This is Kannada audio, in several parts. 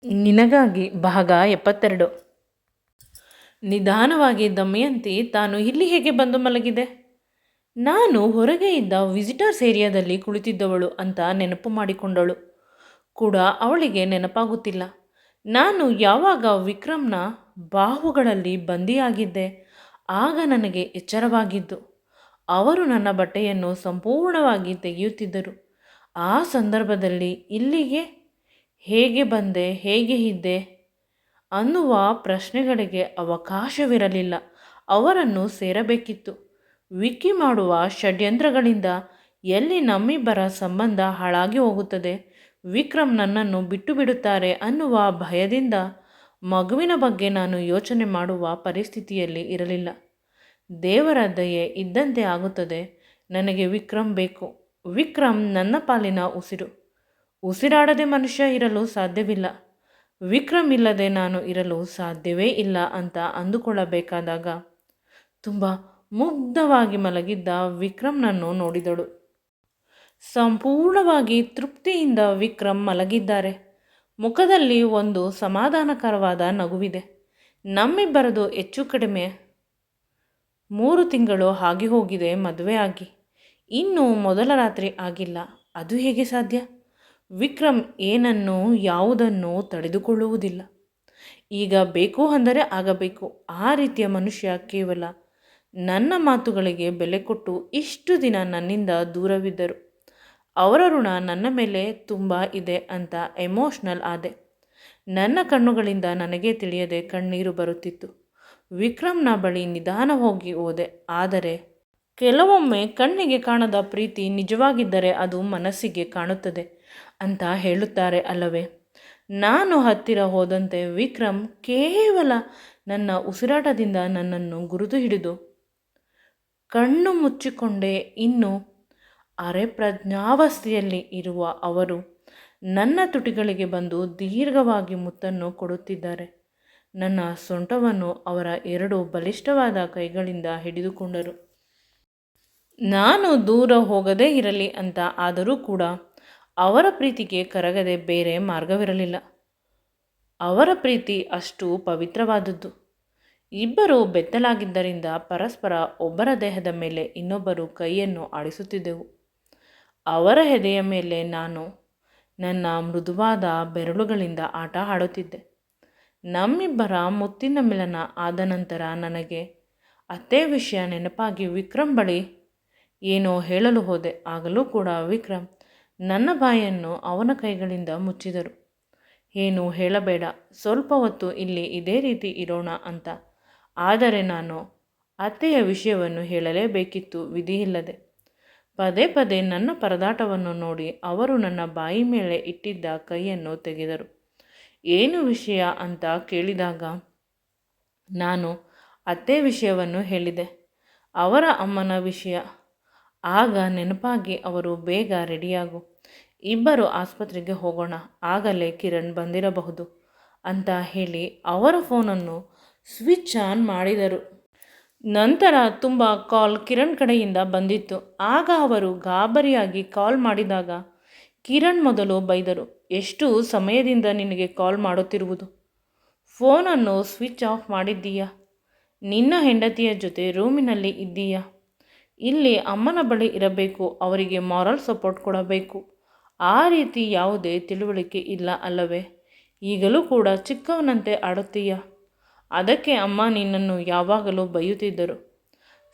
ನಿನಗಾಗಿ ಭಾಗ 72. ನಿಧಾನವಾಗಿ ದಮಯಂತಿ ತಾನು ಇಲ್ಲಿ ಹೇಗೆ ಬಂದು ಮಲಗಿದೆ? ನಾನು ಹೊರಗೆ ಇದ್ದ ವಿಸಿಟರ್ಸ್ ಏರಿಯಾದಲ್ಲಿ ಕುಳಿತಿದ್ದವಳು ಅಂತ ನೆನಪು ಮಾಡಿಕೊಂಡಳು ಕೂಡ ಅವಳಿಗೆ ನೆನಪಾಗುತ್ತಿಲ್ಲ. ನಾನು ಯಾವಾಗ ವಿಕ್ರಮ್ನ ಬಾಹುಗಳಲ್ಲಿ ಬಂದಿಯಾಗಿದ್ದೆ ಆಗ ನನಗೆ ಎಚ್ಚರವಾಗಿದ್ದು. ಅವರು ನನ್ನ ಬಟ್ಟೆಯನ್ನು ಸಂಪೂರ್ಣವಾಗಿ ತೆಗೆಯುತ್ತಿದ್ದರು. ಆ ಸಂದರ್ಭದಲ್ಲಿ ಇಲ್ಲಿಗೆ ಹೇಗೆ ಬಂದೆ, ಹೇಗೆ ಇದ್ದೆ ಅನ್ನುವ ಪ್ರಶ್ನೆಗಳಿಗೆ ಅವಕಾಶವಿರಲಿಲ್ಲ. ಅವರನ್ನು ಸೇರಬೇಕಿತ್ತು. ವಿಕ್ಕಿ ಮಾಡುವ ಷಡ್ಯಂತ್ರಗಳಿಂದ ಎಲ್ಲಿ ನಮ್ಮಿಬ್ಬರ ಸಂಬಂಧ ಹಾಳಾಗಿ ಹೋಗುತ್ತದೆ, ವಿಕ್ರಮ್ ನನ್ನನ್ನು ಬಿಟ್ಟು ಬಿಡುತ್ತಾರೆ ಅನ್ನುವ ಭಯದಿಂದ ಮಗುವಿನ ಬಗ್ಗೆ ನಾನು ಯೋಚನೆ ಮಾಡುವ ಪರಿಸ್ಥಿತಿಯಲ್ಲಿ ಇರಲಿಲ್ಲ. ದೇವರ ದಯೆ ಇದ್ದಂತೆ ಆಗುತ್ತದೆ. ನನಗೆ ವಿಕ್ರಮ್ ಬೇಕು. ವಿಕ್ರಮ್ ನನ್ನ ಪಾಲಿನ ಉಸಿರು. ಉಸಿರಾಡದೆ ಮನುಷ್ಯ ಇರಲು ಸಾಧ್ಯವಿಲ್ಲ. ವಿಕ್ರಮ್ ಇಲ್ಲದೆ ನಾನು ಇರಲು ಸಾಧ್ಯವೇ ಇಲ್ಲ ಅಂತ ಅಂದುಕೊಳ್ಳಬೇಕಾದಾಗ ತುಂಬ ಮುಗ್ಧವಾಗಿ ಮಲಗಿದ್ದ ವಿಕ್ರಮ್ನನ್ನು ನೋಡಿದಳು. ಸಂಪೂರ್ಣವಾಗಿ ತೃಪ್ತಿಯಿಂದ ವಿಕ್ರಮ್ ಮಲಗಿದ್ದಾರೆ. ಮುಖದಲ್ಲಿ ಒಂದು ಸಮಾಧಾನಕರವಾದ ನಗುವಿದೆ. ನಮ್ಮಿಬ್ಬರದು ಹೆಚ್ಚು ಕಡಿಮೆ 3 ತಿಂಗಳು ಆಗಿ ಹೋಗಿದೆ ಮದುವೆ ಆಗಿ. ಇನ್ನೂ ಮೊದಲ ರಾತ್ರಿ ಆಗಿಲ್ಲ. ಅದು ಹೇಗೆ ಸಾಧ್ಯ? ವಿಕ್ರಮ್ ಏನನ್ನು ಯಾವುದನ್ನು ತಡೆದುಕೊಳ್ಳುವುದಿಲ್ಲ. ಈಗ ಬೇಕು ಅಂದರೆ ಆಗಬೇಕು. ಆ ರೀತಿಯ ಮನುಷ್ಯ ಕೇವಲ ನನ್ನ ಮಾತುಗಳಿಗೆ ಬೆಲೆ ಕೊಟ್ಟು ಇಷ್ಟು ದಿನ ನನ್ನಿಂದ ದೂರವಿದ್ದರು. ಅವರ ಋಣ ನನ್ನ ಮೇಲೆ ತುಂಬ ಇದೆ ಅಂತ ಎಮೋಷ್ನಲ್ ಆದೆ. ನನ್ನ ಕಣ್ಣುಗಳಿಂದ ನನಗೆ ತಿಳಿಯದೆ ಕಣ್ಣೀರು ಬರುತ್ತಿತ್ತು. ವಿಕ್ರಮ್ನ ಬಳಿ ನಿಧಾನ ಹೋಗಿ ಹೋದೆ. ಆದರೆ ಕೆಲವೊಮ್ಮೆ ಕಣ್ಣಿಗೆ ಕಾಣದ ಪ್ರೀತಿ ನಿಜವಾಗಿದ್ದರೆ ಅದು ಮನಸ್ಸಿಗೆ ಕಾಣುತ್ತದೆ ಅಂತ ಹೇಳುತ್ತಾರೆ ಅಲ್ಲವೇ? ನಾನು ಹತ್ತಿರ ಹೋದಂತೆ ವಿಕ್ರಮ್ ಕೇವಲ ನನ್ನ ಉಸಿರಾಟದಿಂದ ನನ್ನನ್ನು ಗುರುತು ಹಿಡಿದು ಕಣ್ಣು ಮುಚ್ಚಿಕೊಂಡೇ ಇನ್ನೂ ಅರೆಪ್ರಜ್ಞಾವಸ್ಥೆಯಲ್ಲಿ ಇರುವ ಅವರು ನನ್ನ ತುಟಿಗಳಿಗೆ ಬಂದು ದೀರ್ಘವಾಗಿ ಮುತ್ತನ್ನು ಕೊಡುತ್ತಿದ್ದಾರೆ. ನನ್ನ ಸೊಂಟವನ್ನು ಅವರ 2 ಬಲಿಷ್ಠವಾದ ಕೈಗಳಿಂದ ಹಿಡಿದುಕೊಂಡರು. ನಾನು ದೂರ ಹೋಗದೇ ಇರಲಿ ಅಂತ ಆದರೂ ಕೂಡ ಅವರ ಪ್ರೀತಿಗೆ ಕರಗದೆ ಬೇರೆ ಮಾರ್ಗವಿರಲಿಲ್ಲ. ಅವರ ಪ್ರೀತಿ ಅಷ್ಟು ಪವಿತ್ರವಾದದ್ದು. ಇಬ್ಬರು ಬೆತ್ತಲಾಗಿದ್ದರಿಂದ ಪರಸ್ಪರ ಒಬ್ಬರ ದೇಹದ ಮೇಲೆ ಇನ್ನೊಬ್ಬರು ಕೈಯನ್ನು ಆಡಿಸುತ್ತಿದ್ದೆವು. ಅವರ ಎದೆಯ ಮೇಲೆ ನಾನು ನನ್ನ ಮೃದುವಾದ ಬೆರಳುಗಳಿಂದ ಆಟ ಆಡುತ್ತಿದ್ದೆ. ನಮ್ಮಿಬ್ಬರ ಮುತ್ತಿನ ಮಿಲನ ಆದ ನಂತರ ನನಗೆ ಅತ್ತೆ ವಿಷಯ ನೆನಪಾಗಿ ವಿಕ್ರಮ್ ಬಳಿ ಏನೋ ಹೇಳಲು ಹೋದೆ. ಆಗಲೂ ಕೂಡ ವಿಕ್ರಮ್ ನನ್ನ ಬಾಯನ್ನು ಅವನ ಕೈಗಳಿಂದ ಮುಚ್ಚಿದರು. ಏನು ಹೇಳಬೇಡ, ಸ್ವಲ್ಪ ಹೊತ್ತು ಇಲ್ಲಿ ಇದೇ ರೀತಿ ಇರೋಣ ಅಂತ. ಆದರೆ ನಾನು ಅತ್ತೆಯ ವಿಷಯವನ್ನು ಹೇಳಲೇಬೇಕಿತ್ತು, ವಿಧಿಯಿಲ್ಲದೆ. ಪದೇ ಪದೇ ನನ್ನ ಪರದಾಟವನ್ನು ನೋಡಿ ಅವರು ನನ್ನ ಬಾಯಿ ಮೇಲೆ ಇಟ್ಟಿದ್ದ ಕೈಯನ್ನು ತೆಗೆದರು. ಏನು ವಿಷಯ ಅಂತ ಕೇಳಿದಾಗ ನಾನು ಅತ್ತೆ ವಿಷಯವನ್ನು ಹೇಳಿದೆ, ಅವರ ಅಮ್ಮನ ವಿಷಯ. ಆಗ ನೆನಪಾಗಿ ಅವರು ಬೇಗ ರೆಡಿಯಾಗು, ಇಬ್ಬರು ಆಸ್ಪತ್ರೆಗೆ ಹೋಗೋಣ, ಆಗಲೇ ಕಿರಣ್ ಬಂದಿರಬಹುದು ಅಂತ ಹೇಳಿ ಅವರ ಫೋನನ್ನು ಸ್ವಿಚ್ ಆನ್ ಮಾಡಿದರು. ನಂತರ ತುಂಬ ಕಾಲ್ ಕಿರಣ್ ಕಡೆಯಿಂದ ಬಂದಿತ್ತು. ಆಗ ಅವರು ಗಾಬರಿಯಾಗಿ ಕಾಲ್ ಮಾಡಿದಾಗ ಕಿರಣ್ ಮೊದಲು ಬೈದರು. ಎಷ್ಟು ಸಮಯದಿಂದ ನಿನಗೆ ಕಾಲ್ ಮಾಡುತ್ತಿರುವುದು? ಫೋನನ್ನು ಸ್ವಿಚ್ ಆಫ್ ಮಾಡಿದ್ದೀಯಾ? ನಿನ್ನ ಹೆಂಡತಿಯ ಜೊತೆ ರೂಮಿನಲ್ಲಿ ಇದ್ದೀಯಾ? ಇಲ್ಲಿ ಅಮ್ಮನ ಬಳಿ ಇರಬೇಕು, ಅವರಿಗೆ ಮಾರಲ್ ಸಪೋರ್ಟ್ ಕೊಡಬೇಕು. ಆ ರೀತಿ ಯಾವುದೇ ತಿಳುವಳಿಕೆ ಇಲ್ಲ ಅಲ್ಲವೇ? ಈಗಲೂ ಕೂಡ ಚಿಕ್ಕವನಂತೆ ಆಡುತ್ತೀಯಾ? ಅದಕ್ಕೆ ಅಮ್ಮ ನಿನ್ನನ್ನು ಯಾವಾಗಲೂ ಬೈಯುತ್ತಿದ್ದರು.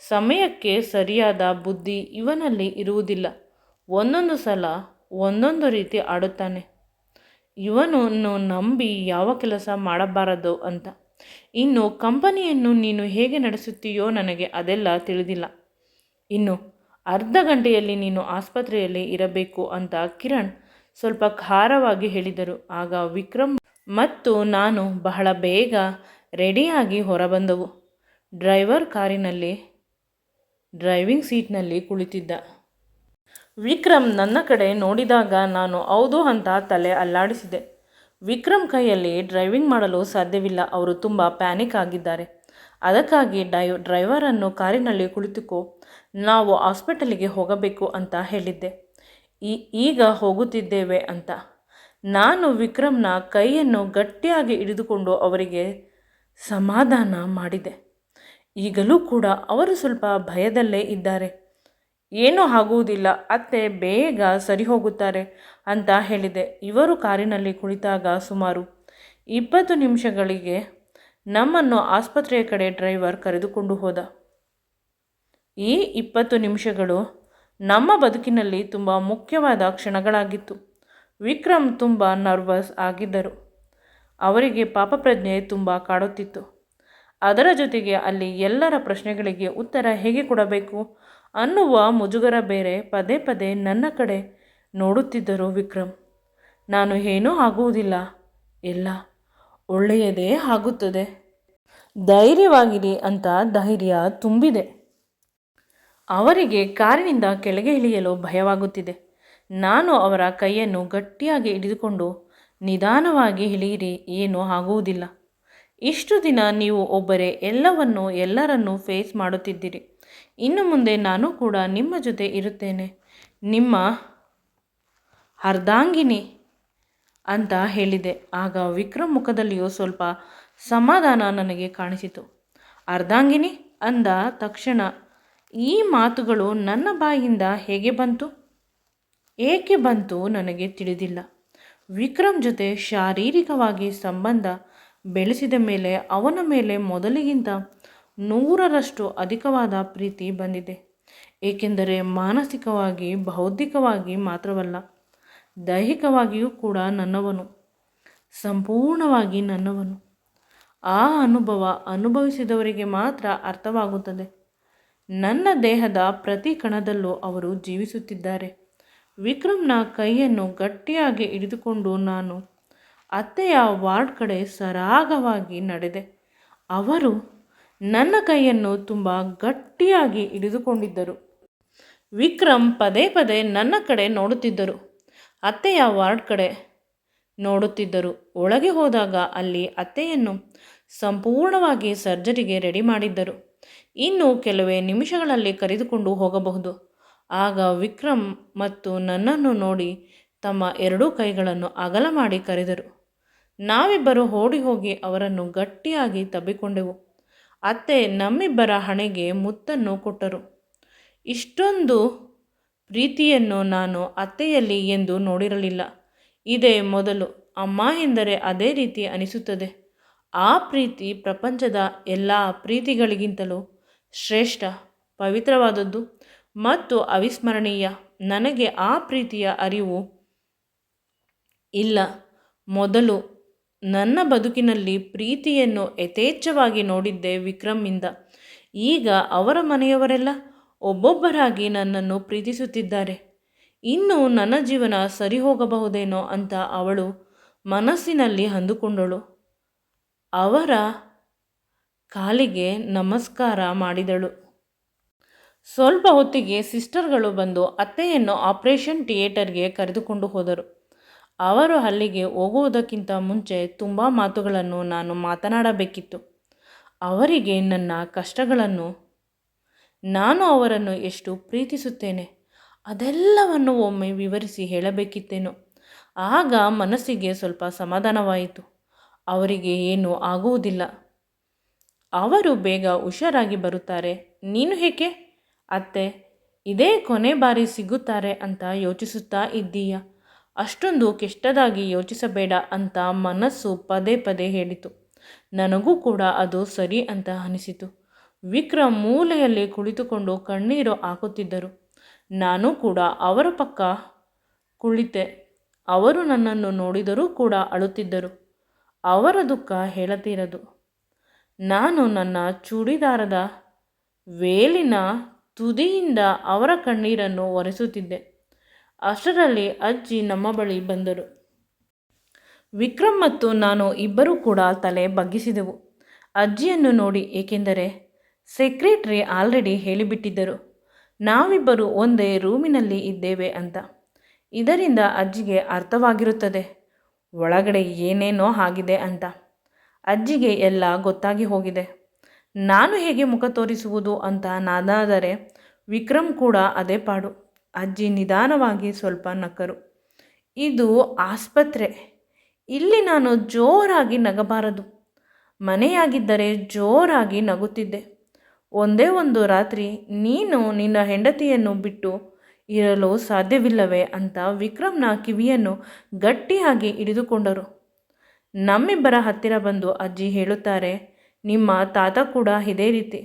ಸಮಯಕ್ಕೆ ಸರಿಯಾದ ಬುದ್ಧಿ ಇವನಲ್ಲಿ ಇರುವುದಿಲ್ಲ. ಒಂದೊಂದು ಸಲ ಒಂದೊಂದು ರೀತಿ ಆಡುತ್ತಾನೆ. ಇವನನ್ನು ನಂಬಿ ಯಾವ ಕೆಲಸ ಮಾಡಬಾರದು ಅಂತ. ಇನ್ನು ಕಂಪನಿಯನ್ನು ನೀನು ಹೇಗೆ ನಡೆಸುತ್ತೀಯೋ ನನಗೆ ಅದೆಲ್ಲ ತಿಳಿದಿಲ್ಲ. ಇನ್ನು ಅರ್ಧ ಗಂಟೆಯಲ್ಲಿ ನೀನು ಆಸ್ಪತ್ರೆಯಲ್ಲಿ ಇರಬೇಕು ಅಂತ ಕಿರಣ್ ಸ್ವಲ್ಪ ಖಾರವಾಗಿ ಹೇಳಿದರು. ಆಗ ವಿಕ್ರಮ್ ಮತ್ತು ನಾನು ಬಹಳ ಬೇಗ ರೆಡಿಯಾಗಿ ಹೊರಬಂದವು. ಡ್ರೈವರ್ ಕಾರಿನಲ್ಲಿ ಡ್ರೈವಿಂಗ್ ಸೀಟ್ನಲ್ಲಿ ಕುಳಿತಿದ್ದ. ವಿಕ್ರಮ್ ನನ್ನ ಕಡೆ ನೋಡಿದಾಗ ನಾನು ಹೌದು ಅಂತ ತಲೆ ಅಲ್ಲಾಡಿಸಿದೆ. ವಿಕ್ರಮ್ ಕೈಯಲ್ಲಿ ಡ್ರೈವಿಂಗ್ ಮಾಡಲು ಸಾಧ್ಯವಿಲ್ಲ. ಅವರು ತುಂಬ ಪ್ಯಾನಿಕ್ ಆಗಿದ್ದಾರೆ. ಅದಕ್ಕಾಗಿ ಡ್ರೈವರನ್ನು ಕಾರಿನಲ್ಲಿ ಕುಳಿತುಕೋ, ನಾವು ಹಾಸ್ಪಿಟಲಿಗೆ ಹೋಗಬೇಕು ಅಂತ ಹೇಳಿದ್ದೆ. ಈಗ ಹೋಗುತ್ತಿದ್ದೇವೆ ಅಂತ. ನಾನು ವಿಕ್ರಮ್ನ ಕೈಯನ್ನು ಗಟ್ಟಿಯಾಗಿ ಹಿಡಿದುಕೊಂಡು ಅವರಿಗೆ ಸಮಾಧಾನ ಮಾಡಿದೆ. ಈಗಲೂ ಕೂಡ ಅವರು ಸ್ವಲ್ಪ ಭಯದಲ್ಲೇ ಇದ್ದಾರೆ. ಏನೂ ಆಗುವುದಿಲ್ಲ ಅತ್ತೆ, ಬೇಗ ಸರಿ ಹೋಗುತ್ತಾರೆ ಅಂತ ಹೇಳಿದೆ. ಇವರು ಕಾರಿನಲ್ಲಿ ಕುಳಿತಾಗ ಸುಮಾರು 20 ನಿಮಿಷಗಳಿಗೆ ನಮ್ಮನ್ನು ಆಸ್ಪತ್ರೆಯ ಕಡೆ ಡ್ರೈವರ್ ಕರೆದುಕೊಂಡು ಹೋದ. ಈ 20 ನಿಮಿಷಗಳು ನಮ್ಮ ಬದುಕಿನಲ್ಲಿ ತುಂಬ ಮುಖ್ಯವಾದ ಕ್ಷಣಗಳಾಗಿತ್ತು. ವಿಕ್ರಮ್ ತುಂಬ ನರ್ವಸ್ ಆಗಿದ್ದರು. ಅವರಿಗೆ ಪಾಪಪ್ರಜ್ಞೆ ತುಂಬ ಕಾಡುತ್ತಿತ್ತು. ಅದರ ಜೊತೆಗೆ ಅಲ್ಲಿ ಎಲ್ಲರ ಪ್ರಶ್ನೆಗಳಿಗೆ ಉತ್ತರ ಹೇಗೆ ಕೊಡಬೇಕು ಅನ್ನುವ ಮುಜುಗರ ಬೇರೆ. ಪದೇ ಪದೇ ನನ್ನ ಕಡೆ ನೋಡುತ್ತಿದ್ದರು ವಿಕ್ರಮ್. ನಾನು ಏನೂ ಆಗುವುದಿಲ್ಲ, ಎಲ್ಲ ಒಳ್ಳೆಯದೇ ಆಗುತ್ತದೆ, ಧೈರ್ಯವಾಗಿರಿ ಅಂತ ಧೈರ್ಯ ತುಂಬಿದೆ. ಅವರಿಗೆ ಕಾರಿನಿಂದ ಕೆಳಗೆ ಇಳಿಯಲು ಭಯವಾಗುತ್ತಿದೆ. ನಾನು ಅವರ ಕೈಯನ್ನು ಗಟ್ಟಿಯಾಗಿ ಹಿಡಿದುಕೊಂಡು, ನಿಧಾನವಾಗಿ ಇಳಿಯಿರಿ, ಏನೂ ಆಗುವುದಿಲ್ಲ. ಇಷ್ಟು ದಿನ ನೀವು ಒಬ್ಬರೇ ಎಲ್ಲರನ್ನೂ ಫೇಸ್ ಮಾಡುತ್ತಿದ್ದೀರಿ. ಇನ್ನು ಮುಂದೆ ನಾನು ಕೂಡ ನಿಮ್ಮ ಜೊತೆ ಇರುತ್ತೇನೆ, ನಿಮ್ಮ ಅರ್ಧಾಂಗಿನಿ ಅಂತ ಹೇಳಿದೆ. ಆಗ ವಿಕ್ರಮ್ ಮುಖದಲ್ಲಿಯೂ ಸ್ವಲ್ಪ ಸಮಾಧಾನ ನನಗೆ ಕಾಣಿಸಿತು. ಅರ್ಧಾಂಗಿನಿ ಅಂದ ತಕ್ಷಣ ಈ ಮಾತುಗಳು ನನ್ನ ಬಾಯಿಂದ ಏಕೆ ಬಂತು ನನಗೆ ತಿಳಿದಿಲ್ಲ. ವಿಕ್ರಮ್ ಜೊತೆ ಶಾರೀರಿಕವಾಗಿ ಸಂಬಂಧ ಬೆಳೆಸಿದ ಮೇಲೆ ಅವನ ಮೇಲೆ ಮೊದಲಿಗಿಂತ 100ರಷ್ಟು ಅಧಿಕವಾದ ಪ್ರೀತಿ ಬಂದಿದೆ. ಏಕೆಂದರೆ ಮಾನಸಿಕವಾಗಿ, ಬೌದ್ಧಿಕವಾಗಿ ಮಾತ್ರವಲ್ಲ, ದೈಹಿಕವಾಗಿಯೂ ಕೂಡ ನನ್ನವನು, ಸಂಪೂರ್ಣವಾಗಿ ನನ್ನವನು. ಆ ಅನುಭವ ಅನುಭವಿಸಿದವರಿಗೆ ಮಾತ್ರ ಅರ್ಥವಾಗುತ್ತದೆ. ನನ್ನ ದೇಹದ ಪ್ರತಿ ಕಣದಲ್ಲೂ ಅವರು ಜೀವಿಸುತ್ತಿದ್ದಾರೆ. ವಿಕ್ರಮ್ನ ಕೈಯನ್ನು ಗಟ್ಟಿಯಾಗಿ ಹಿಡಿದುಕೊಂಡು ನಾನು ಅತ್ತೆಯ ವಾರ್ಡ್ ಕಡೆ ಸರಾಗವಾಗಿ ನಡೆದೆ. ಅವರು ನನ್ನ ಕೈಯನ್ನು ತುಂಬ ಗಟ್ಟಿಯಾಗಿ ಹಿಡಿದುಕೊಂಡಿದ್ದರು. ವಿಕ್ರಮ್ ಪದೇ ಪದೇ ನನ್ನ ಕಡೆ ನೋಡುತ್ತಿದ್ದರು, ಅತ್ತೆಯ ವಾರ್ಡ್ ಕಡೆ ನೋಡುತ್ತಿದ್ದರು. ಒಳಗೆ ಹೋದಾಗ ಅಲ್ಲಿ ಅತ್ತೆಯನ್ನು ಸಂಪೂರ್ಣವಾಗಿ ಸರ್ಜರಿಗೆ ರೆಡಿ ಮಾಡಿದ್ದರು. ಇನ್ನು ಕೆಲವೇ ನಿಮಿಷಗಳಲ್ಲಿ ಕರೆದುಕೊಂಡು ಹೋಗಬಹುದು. ಆಗ ವಿಕ್ರಮ್ ಮತ್ತು ನನ್ನನ್ನು ನೋಡಿ ತಮ್ಮ 2 ಕೈಗಳನ್ನು ಅಗಲ ಮಾಡಿ ಕರೆದರು. ನಾವಿಬ್ಬರು ಓಡಿ ಹೋಗಿ ಅವರನ್ನು ಗಟ್ಟಿಯಾಗಿ ತಬ್ಬಿಕೊಂಡೆವು. ಅತ್ತೆ ನಮ್ಮಿಬ್ಬರ ಹಣೆಗೆ ಮುತ್ತನ್ನು ಕೊಟ್ಟರು. ಇಷ್ಟೊಂದು ಪ್ರೀತಿಯನ್ನು ನಾನು ಅತ್ತೆಯಲ್ಲಿ ಎಂದು ನೋಡಿರಲಿಲ್ಲ. ಇದೇ ಮೊದಲು. ಅಮ್ಮ ಎಂದರೆ ಅದೇ ರೀತಿ ಅನಿಸುತ್ತದೆ. ಆ ಪ್ರೀತಿ ಪ್ರಪಂಚದ ಎಲ್ಲ ಪ್ರೀತಿಗಳಿಗಿಂತಲೂ ಶ್ರೇಷ್ಠ, ಪವಿತ್ರವಾದದ್ದು ಮತ್ತು ಅವಿಸ್ಮರಣೀಯ. ನನಗೆ ಆ ಪ್ರೀತಿಯ ಅರಿವು ಇಲ್ಲ. ಮೊದಲು ನನ್ನ ಬದುಕಿನಲ್ಲಿ ಪ್ರೀತಿಯನ್ನು ಯಥೇಚ್ಛವಾಗಿ ನೋಡಿದ್ದೆ ವಿಕ್ರಮ್ಮಿಂದ. ಈಗ ಅವರ ಮನೆಯವರೆಲ್ಲ ಒಬ್ಬೊಬ್ಬರಾಗಿ ನನ್ನನ್ನು ಪ್ರೀತಿಸುತ್ತಿದ್ದಾರೆ. ಇನ್ನು ನನ್ನ ಜೀವನ ಸರಿ ಹೋಗಬಹುದೇನೋ ಅಂತ ಅವಳು ಮನಸ್ಸಿನಲ್ಲಿ ಅಂದುಕೊಂಡಳು. ಅವರ ಕಾಲಿಗೆ ನಮಸ್ಕಾರ ಮಾಡಿದಳು. ಸ್ವಲ್ಪ ಹೊತ್ತಿಗೆ ಸಿಸ್ಟರ್ಗಳು ಬಂದು ಅತ್ತೆಯನ್ನು ಆಪರೇಷನ್ ಥಿಯೇಟರ್ಗೆ ಕರೆದುಕೊಂಡು ಹೋದರು. ಅವರು ಅಲ್ಲಿಗೆ ಹೋಗುವುದಕ್ಕಿಂತ ಮುಂಚೆ ತುಂಬ ಮಾತುಗಳನ್ನು ನಾನು ಮಾತನಾಡಬೇಕಿತ್ತು. ಅವರಿಗೆ ನನ್ನ ಕಷ್ಟಗಳನ್ನು, ನಾನು ಅವರನ್ನು ಎಷ್ಟು ಪ್ರೀತಿಸುತ್ತೇನೆ ಅದೆಲ್ಲವನ್ನು ಒಮ್ಮೆ ವಿವರಿಸಿ ಹೇಳಬೇಕಿತ್ತೇನೋ. ಆಗ ಮನಸ್ಸಿಗೆ ಸ್ವಲ್ಪ ಸಮಾಧಾನವಾಯಿತು. ಅವರಿಗೆ ಏನೂ ಆಗುವುದಿಲ್ಲ, ಅವರು ಬೇಗ ಹುಷಾರಾಗಿ ಬರುತ್ತಾರೆ. ನೀನು ಏಕೆ ಅತ್ತೆ ಇದೇ ಕೊನೆ ಬಾರಿ ಸಿಗುತ್ತಾರೆ ಅಂತ ಯೋಚಿಸುತ್ತಾ ಇದ್ದೀಯ? ಅಷ್ಟೊಂದು ಕೆಟ್ಟದಾಗಿ ಯೋಚಿಸಬೇಡ ಅಂತ ಮನಸ್ಸು ಪದೇ ಪದೇ ಹೇಳಿತು. ನನಗೂ ಕೂಡ ಅದು ಸರಿ ಅಂತ ಅನಿಸಿತು. ವಿಕ್ರಮ್ ಮೂಲೆಯಲ್ಲಿ ಕುಳಿತುಕೊಂಡು ಕಣ್ಣೀರು ಹಾಕುತ್ತಿದ್ದರು. ನಾನು ಕೂಡ ಅವರ ಪಕ್ಕ ಕುಳಿತೆ. ಅವರು ನನ್ನನ್ನು ನೋಡಿದರೂ ಕೂಡ ಅಳುತ್ತಿದ್ದರು. ಅವರ ದುಃಖ ಹೇಳತೀರದು. ನಾನು ನನ್ನ ಚೂಡಿದಾರದ ವೇಲಿನ ತುದಿಯಿಂದ ಅವರ ಕಣ್ಣೀರನ್ನು ಒರೆಸುತ್ತಿದ್ದೆ. ಅಷ್ಟರಲ್ಲಿ ಅಜ್ಜಿ ನಮ್ಮ ಬಳಿ ಬಂದರು. ವಿಕ್ರಮ್ ಮತ್ತು ನಾನು ಇಬ್ಬರೂ ಕೂಡ ತಲೆ ಬಗ್ಗಿಸಿದೆವು ಅಜ್ಜಿಯನ್ನು ನೋಡಿ. ಏಕೆಂದರೆ ಸೆಕ್ರೆಟರಿ ಆಲ್ರೆಡಿ ಹೇಳಿಬಿಟ್ಟಿದ್ದರು ನಾವಿಬ್ಬರು ಒಂದೇ ರೂಮಿನಲ್ಲಿ ಇದ್ದೇವೆ ಅಂತ. ಇದರಿಂದ ಅಜ್ಜಿಗೆ ಅರ್ಥವಾಗಿರುತ್ತದೆ ಒಳಗಡೆ ಏನೇನೋ ಆಗಿದೆ ಅಂತ. ಅಜ್ಜಿಗೆ ಎಲ್ಲ ಗೊತ್ತಾಗಿ ಹೋಗಿದೆ. ನಾನು ಹೇಗೆ ಮುಖ ತೋರಿಸುವುದು ಅಂತ ನಾನಾದರೆ ವಿಕ್ರಮ್ ಕೂಡ ಅದೇ ಪಾಡು. ಅಜ್ಜಿ ನಿಧಾನವಾಗಿ ಸ್ವಲ್ಪ ನಕ್ಕರು. ಇದು ಆಸ್ಪತ್ರೆ. ಇಲ್ಲಿ ನಾನು ಜೋರಾಗಿ ನಗಬಾರದು. ಮನೆಯಾಗಿದ್ದರೆ ಜೋರಾಗಿ ನಗುತ್ತಿದ್ದೆ. ಒಂದೇ ಒಂದು ರಾತ್ರಿ ನೀನು ನಿನ್ನ ಹೆಂಡತಿಯನ್ನು ಬಿಟ್ಟು ಇರಲು ಸಾಧ್ಯವಿಲ್ಲವೇ ಅಂತ ವಿಕ್ರಮ್ನ ಕಿವಿಯನ್ನು ಗಟ್ಟಿಯಾಗಿ ಹಿಡಿದುಕೊಂಡರು. ನಮ್ಮಿಬ್ಬರ ಹತ್ತಿರ ಬಂದು ಅಜ್ಜಿ ಹೇಳುತ್ತಾರೆ, ನಿಮ್ಮ ತಾತ ಕೂಡ ಇದೇ ರೀತಿ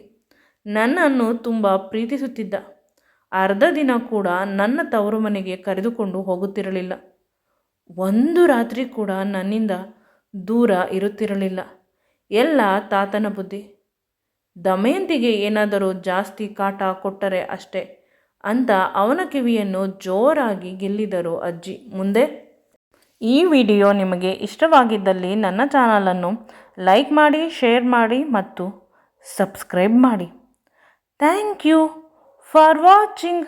ನನ್ನನ್ನು ತುಂಬ ಪ್ರೀತಿಸುತ್ತಿದ್ದ. ಅರ್ಧ ದಿನ ಕೂಡ ನನ್ನ ತವರು ಮನೆಗೆ ಕರೆದುಕೊಂಡು ಹೋಗುತ್ತಿರಲಿಲ್ಲ. ಒಂದು ರಾತ್ರಿ ಕೂಡ ನನ್ನಿಂದ ದೂರ ಇರುತ್ತಿರಲಿಲ್ಲ. ಎಲ್ಲ ತಾತನ ಬುದ್ಧಿ. ದಮಯಂತಿಗೆ ಏನಾದರೂ ಜಾಸ್ತಿ ಕಾಟ ಕೊಟ್ಟರೆ ಅಷ್ಟೇ ಅಂತ ಅವನ ಕಿವಿಯನ್ನು ಜೋರಾಗಿ ಗೆಲ್ಲಿದರು ಅಜ್ಜಿ. ಮುಂದೆ ಈ ವಿಡಿಯೋ ನಿಮಗೆ ಇಷ್ಟವಾಗಿದ್ದಲ್ಲಿ ನನ್ನ ಚಾನಲನ್ನು ಲೈಕ್ ಮಾಡಿ, ಶೇರ್ ಮಾಡಿ ಮತ್ತು ಸಬ್ಸ್ಕ್ರೈಬ್ ಮಾಡಿ. Thank you for watching.